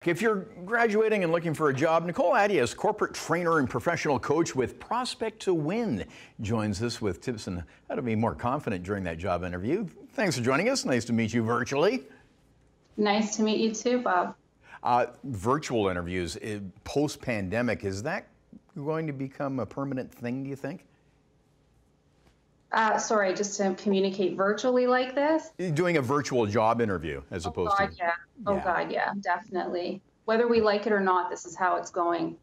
If you're graduating and looking for a job, Nicole Attias, corporate trainer and professional coach with Prospect to Win, joins us with tips on how to be more confident during that job interview. Thanks for joining us. Nice to meet you virtually. Nice to meet you too, Bob. Virtual interviews, post-pandemic, is that going to become a permanent thing, do you think? Sorry, just to communicate virtually like this? Doing a virtual job interview as opposed to... Yeah. Oh, God, yeah, definitely. Whether we like it or not, this is how it's going.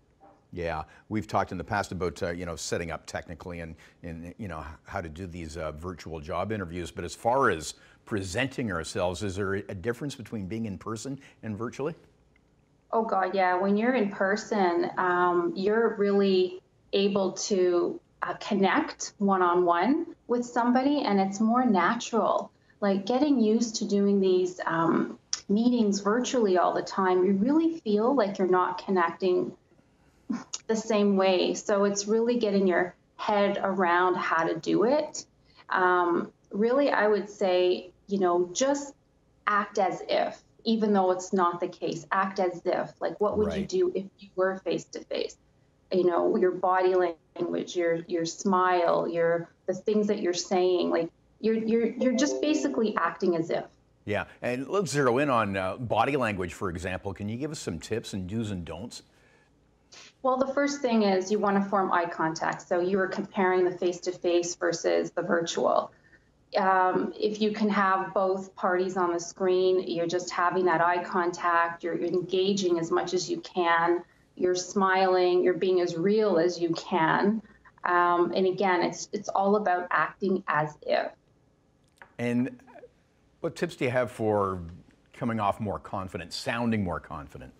Yeah, we've talked in the past about, setting up technically and how to do these virtual job interviews. But as far as presenting ourselves, is there a difference between being in person and virtually? Oh, God, yeah. When you're in person, you're really able to connect one-on-one with somebody, and it's more natural. Like getting used to doing these meetings virtually all the time, you really feel like you're not connecting the same way. So it's really getting your head around how to do it. Really, I would say, just act as if, even though it's not the case, act as if. Like, what would you do if you were face to face? Your body language, your smile, the things that you're saying, like you're just basically acting as if. Yeah, and let's zero in on body language, for example. Can you give us some tips and do's and don'ts? Well, the first thing is you want to form eye contact. So you are comparing the face-to-face versus the virtual. If you can have both parties on the screen, you're just having that eye contact, you're engaging as much as you can, you're smiling, you're being as real as you can. And again, it's all about acting as if. And what tips do you have for coming off more confident, sounding more confident?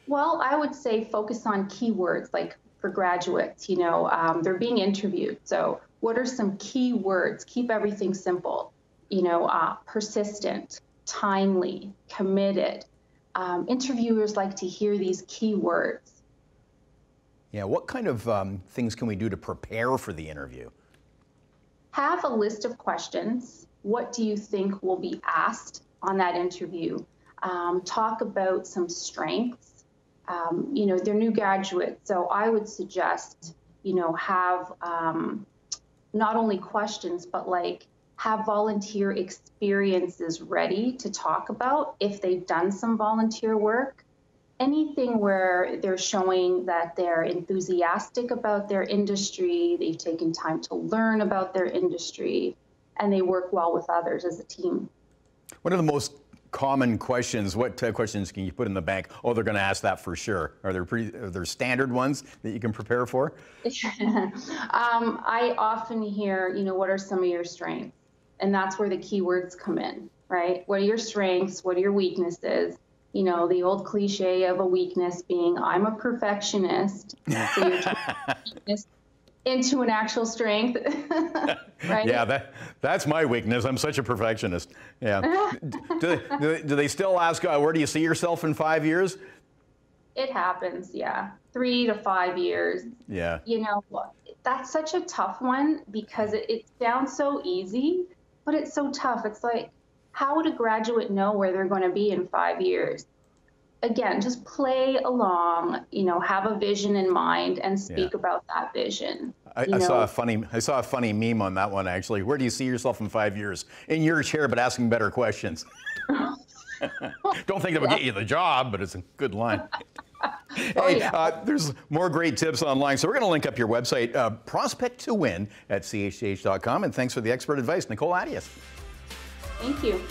Well, I would say focus on keywords, like for graduates, they're being interviewed. So what are some key words? Keep everything simple, persistent, timely, committed. Interviewers like to hear these key words. Yeah, what kind of things can we do to prepare for the interview? Have a list of questions. What do you think will be asked on that interview? Talk about some strengths. They're new graduates, so I would suggest, have not only questions, but have volunteer experiences ready to talk about if they've done some volunteer work. Anything where they're showing that they're enthusiastic about their industry, they've taken time to learn about their industry, and they work well with others as a team. What are the most common questions? What questions can you put in the bank? Oh, they're going to ask that for sure. Are there standard ones that you can prepare for? I often hear, what are some of your strengths? And that's where the keywords come in, right? What are your strengths? What are your weaknesses? The old cliche of a weakness being, I'm a perfectionist. So you're turning weakness into an actual strength, right? Yeah, that's my weakness. I'm such a perfectionist. Yeah. do they still ask, where do you see yourself in 5 years? It happens, yeah. 3 to 5 years. Yeah. That's such a tough one because it sounds so easy, but it's so tough. It's like, how would a graduate know where they're going to be in 5 years? Again, just play along, have a vision in mind and speak about that vision. I saw a funny meme on that one, actually. Where do you see yourself in 5 years? In your chair, but asking better questions. Don't think that would get you the job, but it's a good line. Hey, there's more great tips online. So we're going to link up your website, Prospect to Win at chth.com. And thanks for the expert advice, Nicole Attias. Thank you.